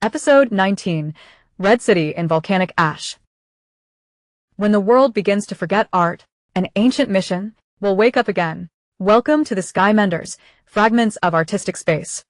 Episode 19, Red City in Volcanic Ash. When the world begins to forget art, an ancient mission will wake up again. Welcome to the Sky Mender's Fragments of Artistic Space.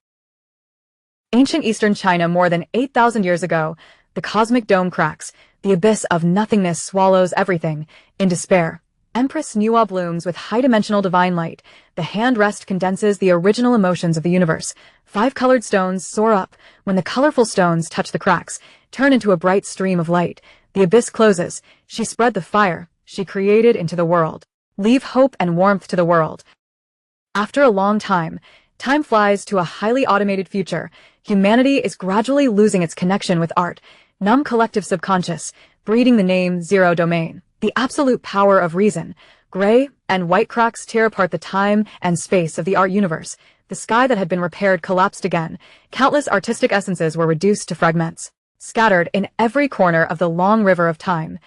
Ancient Eastern China more than 8,000 years ago, the cosmic dome cracks, the abyss of nothingness swallows everything. In despair, Empress Nuwa blooms with high-dimensional divine light. The hand rest condenses the original emotions of the universe. 5 colored stones soar up. When the colorful stones touch the cracks, turn into a bright stream of light. The abyss closes. She spread the fire she created into the world. Leave hope and warmth to the world. After a long time flies to a highly automated future. Humanity is gradually losing its connection with art. Numb collective subconscious, breeding the name Zero Domain. The absolute power of reason. Gray and white cracks tear apart the time and space of the art universe. The sky that had been repaired collapsed again. Countless artistic essences were reduced to fragments, scattered in every corner of the long river of time.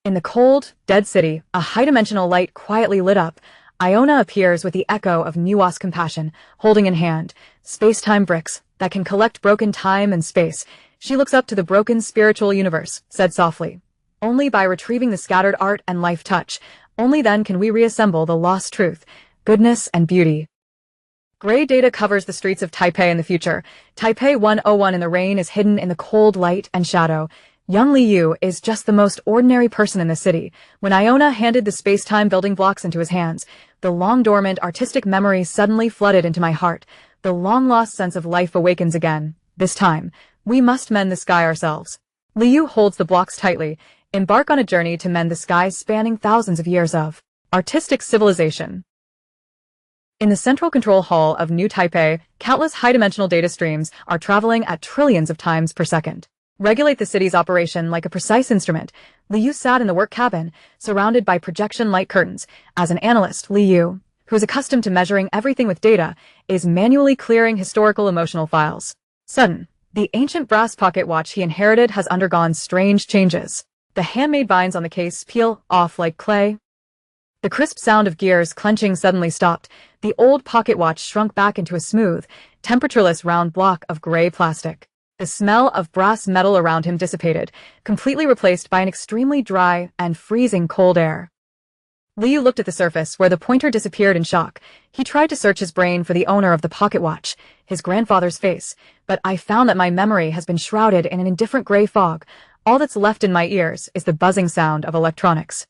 In the cold, dead city, a high-dimensional light quietly lit up. Iona appears with the echo of Nuwa's compassion, holding in hand space-time bricks that can collect broken time and space. She looks up to the broken spiritual universe, said softly. Only by retrieving the scattered art and life touch, only then can we reassemble the lost truth, goodness and beauty. Gray data covers the streets of Taipei in the future. Taipei 101 in the rain is hidden in the cold light and shadow. Young Liu is just the most ordinary person in the city. When Iona handed the space-time building blocks into his hands, the long-dormant artistic memory suddenly flooded into my heart. The long-lost sense of life awakens again. This time, we must mend the sky ourselves. Liu holds the blocks tightly. Embark on a journey to mend the sky spanning thousands of years of artistic civilization. In the central control hall of New Taipei, countless high-dimensional data streams are traveling at trillions of times per second. Regulate the city's operation like a precise instrument. Liu sat in the work cabin, surrounded by projection light curtains. As an analyst, Liu, who is accustomed to measuring everything with data, is manually clearing historical emotional files. Sudden, the ancient brass pocket watch he inherited has undergone strange changes. The handmade vines on the case peel off like clay. The crisp sound of gears clenching suddenly stopped. The old pocket watch shrunk back into a smooth, temperatureless round block of gray plastic. The smell of brass metal around him dissipated, completely replaced by an extremely dry and freezing cold air. Liu looked at the surface where the pointer disappeared in shock. He tried to search his brain for the owner of the pocket watch, his grandfather's face, but I found that my memory has been shrouded in an indifferent gray fog. All that's left in my ears is the buzzing sound of electronics.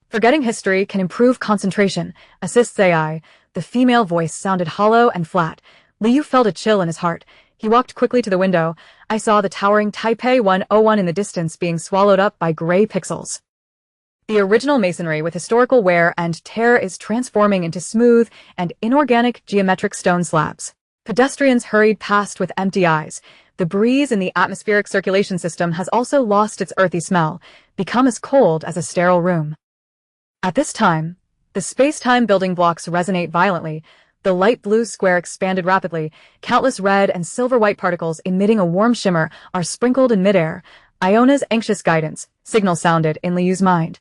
Forgetting history can improve concentration, assists AI. The female voice sounded hollow and flat. Liu felt a chill in his heart. He walked quickly to the window. I saw the towering Taipei 101 in the distance being swallowed up by gray pixels. The original masonry with historical wear and tear is transforming into smooth and inorganic geometric stone slabs. Pedestrians hurried past with empty eyes. The breeze in the atmospheric circulation system has also lost its earthy smell, become as cold as a sterile room. At this time, the space-time building blocks resonate violently. The light blue square expanded rapidly. Countless red and silver-white particles emitting a warm shimmer are sprinkled in midair. Iona's anxious guidance signal sounded in Liu's mind.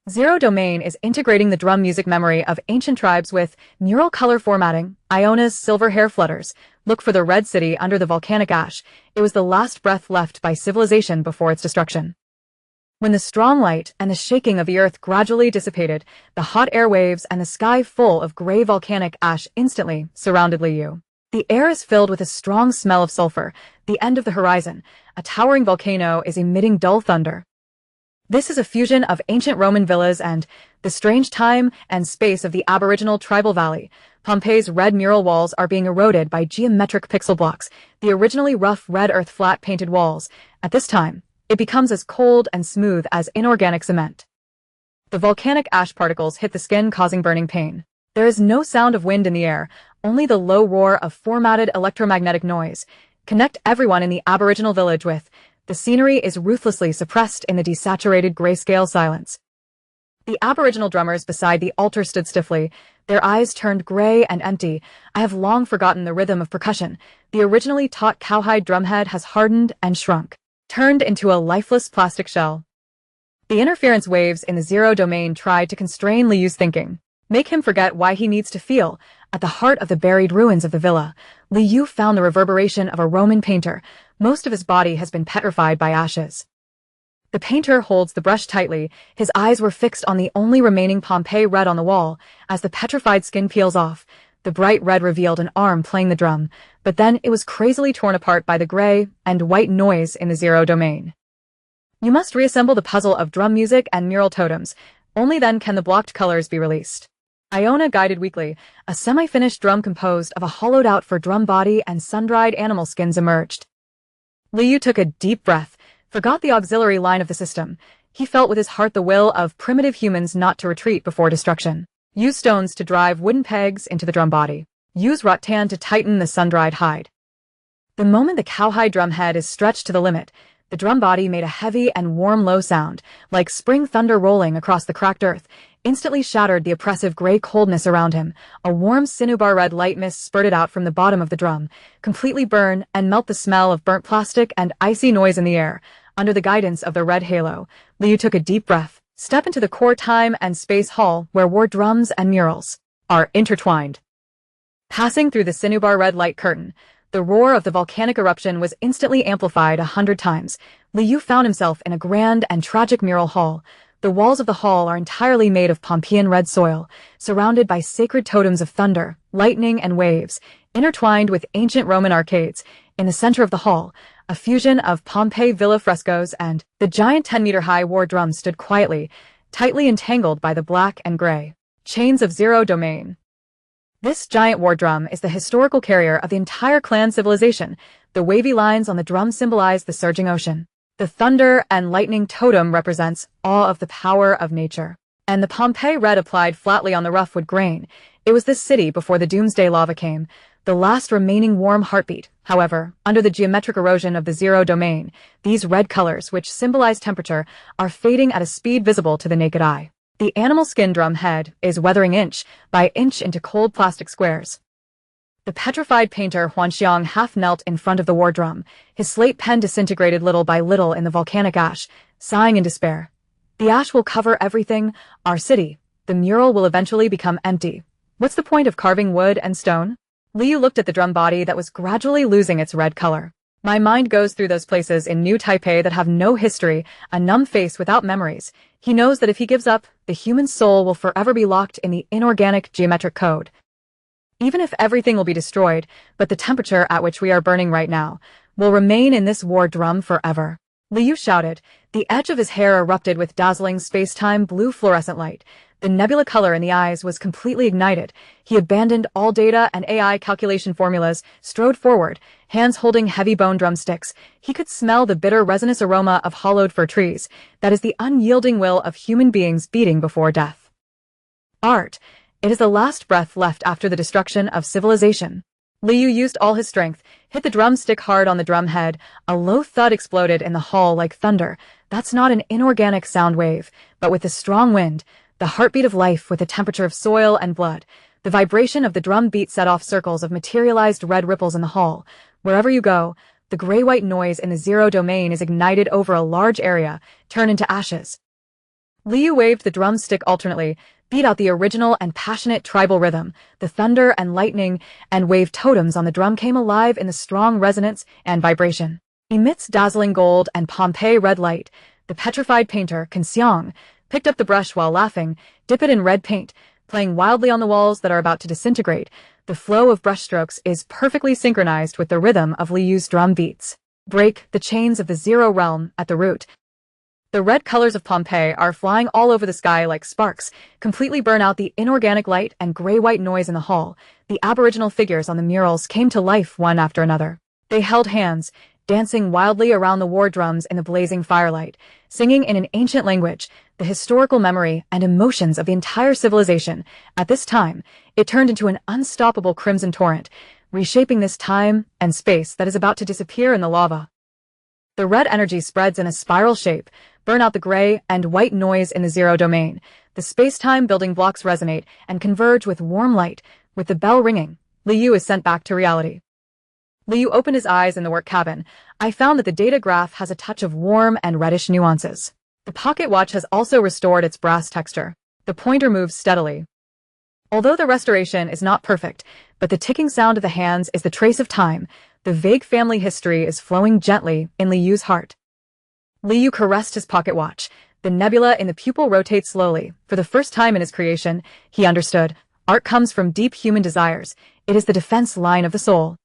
Zero Domain is integrating the drum music memory of ancient tribes with neural color formatting. Iona's silver hair flutters. Look for the red city under the volcanic ash. It was the last breath left by civilization before its destruction. When the strong light and the shaking of the earth gradually dissipated, the hot air waves and the sky full of gray volcanic ash instantly surrounded Liu. The air is filled with a strong smell of sulfur. The end of the horizon. A towering volcano is emitting dull thunder. This is a fusion of ancient Roman villas and the strange time and space of the aboriginal tribal valley. Pompeii's red mural walls are being eroded by geometric pixel blocks, the originally rough red earth flat painted walls. At this time, it becomes as cold and smooth as inorganic cement. The volcanic ash particles hit the skin, causing burning pain. There is no sound of wind in the air, only the low roar of formatted electromagnetic noise. Connect everyone in the aboriginal village with. The scenery is ruthlessly suppressed in the desaturated grayscale silence. The aboriginal drummers beside the altar stood stiffly, their eyes turned gray and empty. I have long forgotten the rhythm of percussion. The originally taut cowhide drumhead has hardened and shrunk, turned into a lifeless plastic shell. The interference waves in the Zero Domain tried to constrain Liu's thinking, make him forget why he needs to feel. At the heart of the buried ruins of the villa, Liu found the reverberation of a Roman painter. Most of his body has been petrified by ashes. The painter holds the brush tightly. His eyes were fixed on the only remaining Pompeii red on the wall. As the petrified skin peels off, the bright red revealed an arm playing the drum, but then it was crazily torn apart by the gray and white noise in the zero domain. You must reassemble the puzzle of drum music and mural totems. Only then can the blocked colors be released. Iona guided weekly. A semi-finished drum composed of a hollowed-out for drum body and sun-dried animal skins emerged. Liu took a deep breath, forgot the auxiliary line of the system. He felt with his heart the will of primitive humans not to retreat before destruction. Use stones to drive wooden pegs into the drum body. Use rattan to tighten the sun-dried hide. The moment the cowhide drum head is stretched to the limit, the drum body made a heavy and warm low sound, like spring thunder rolling across the cracked earth, instantly shattered the oppressive gray coldness around him. A warm cinnabar red light mist spurted out from the bottom of the drum, completely burn and melt the smell of burnt plastic and icy noise in the air. Under the guidance of the red halo, Liu took a deep breath, step into the core time and space hall where war drums and murals are intertwined. Passing through the cinnabar red light curtain, the roar of the volcanic eruption was instantly amplified 100 times. Liu found himself in a grand and tragic mural hall. The walls of the hall are entirely made of Pompeian red soil, surrounded by sacred totems of thunder, lightning, and waves, intertwined with ancient Roman arcades. In the center of the hall, a fusion of Pompeii villa frescoes and the giant 10-meter-high war drum stood quietly, tightly entangled by the black and gray chains of zero domain. This giant war drum is the historical carrier of the entire clan civilization. The wavy lines on the drum symbolize the surging ocean. The thunder and lightning totem represents awe of the power of nature. And the Pompeii red applied flatly on the rough wood grain. It was this city before the doomsday lava came, the last remaining warm heartbeat. However, under the geometric erosion of the zero domain, these red colors, which symbolize temperature, are fading at a speed visible to the naked eye. The animal skin drum head is weathering inch by inch into cold plastic squares. The petrified painter Huanxiang half knelt in front of the war drum. His slate pen disintegrated little by little in the volcanic ash, sighing in despair. The ash will cover everything, our city. The mural will eventually become empty. What's the point of carving wood and stone? Liu looked at the drum body that was gradually losing its red color. My mind goes through those places in New Taipei that have no history, a numb face without memories. He knows that if he gives up, the human soul will forever be locked in the inorganic geometric code. Even if everything will be destroyed, but the temperature at which we are burning right now will remain in this war drum forever. Liu shouted. The edge of his hair erupted with dazzling space-time blue fluorescent light. The nebula color in the eyes was completely ignited. He abandoned all data and AI calculation formulas, strode forward, hands holding heavy bone drumsticks. He could smell the bitter resinous aroma of hollowed fir trees. That is the unyielding will of human beings beating before death. Art. It is the last breath left after the destruction of civilization. Liu used all his strength, hit the drumstick hard on the drum head. A low thud exploded in the hall like thunder. That's not an inorganic sound wave, but with the strong wind, the heartbeat of life with the temperature of soil and blood. The vibration of the drum beat set off circles of materialized red ripples in the hall. Wherever you go, the gray-white noise in the zero domain is ignited over a large area, turned into ashes. Liu waved the drumstick alternately, beat out the original and passionate tribal rhythm. The thunder and lightning and wave totems on the drum came alive in the strong resonance and vibration. Amidst dazzling gold and Pompeii red light, the petrified painter, Huanxiang, picked up the brush while laughing, dip it in red paint, playing wildly on the walls that are about to disintegrate. The flow of brushstrokes is perfectly synchronized with the rhythm of Liu's drum beats. Break the chains of the zero realm at the root. The red colors of Pompeii are flying all over the sky like sparks, completely burn out the inorganic light and gray-white noise in the hall. The aboriginal figures on the murals came to life one after another. They held hands, dancing wildly around the war drums in the blazing firelight, singing in an ancient language, the historical memory and emotions of the entire civilization. At this time, it turned into an unstoppable crimson torrent, reshaping this time and space that is about to disappear in the lava. The red energy spreads in a spiral shape, burn out the gray and white noise in the zero domain. The space-time building blocks resonate and converge with warm light. With the bell ringing, Liu is sent back to reality. Liu opened his eyes in the work cabin. I found that the data graph has a touch of warm and reddish nuances. The pocket watch has also restored its brass texture. The pointer moves steadily. Although the restoration is not perfect, but the ticking sound of the hands is the trace of time, the vague family history is flowing gently in Liyu's heart. Liyu caressed his pocket watch. The nebula in the pupil rotates slowly. For the first time in his creation, he understood. Art comes from deep human desires. It is the defense line of the soul.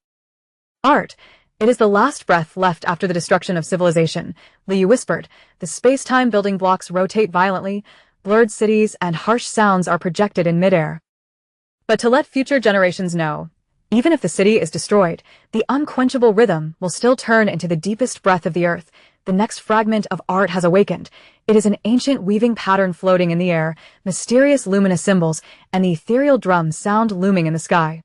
Art. It is the last breath left after the destruction of civilization, Liu whispered. The space-time building blocks rotate violently, blurred cities and harsh sounds are projected in midair. But to let future generations know, even if the city is destroyed, the unquenchable rhythm will still turn into the deepest breath of the earth. The next fragment of art has awakened. It is an ancient weaving pattern floating in the air, mysterious luminous symbols, and the ethereal drum sound looming in the sky.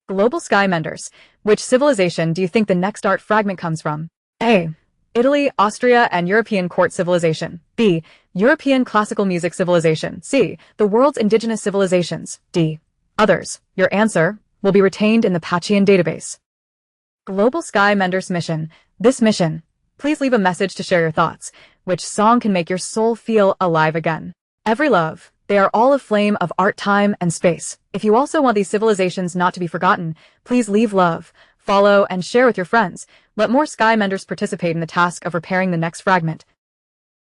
Global Sky Menders. Which civilization do you think the next art fragment comes from? A. Italy, Austria, and European court civilization. B. European classical music civilization. C. The world's indigenous civilizations. D. Others. Your answer will be retained in the Pachian database. Global Sky Menders mission. This mission. Please leave a message to share your thoughts. Which song can make your soul feel alive again? Every love. They are all a flame of art, time, and space. If you also want these civilizations not to be forgotten, please leave love, follow, and share with your friends. Let more Sky Menders participate in the task of repairing the next fragment.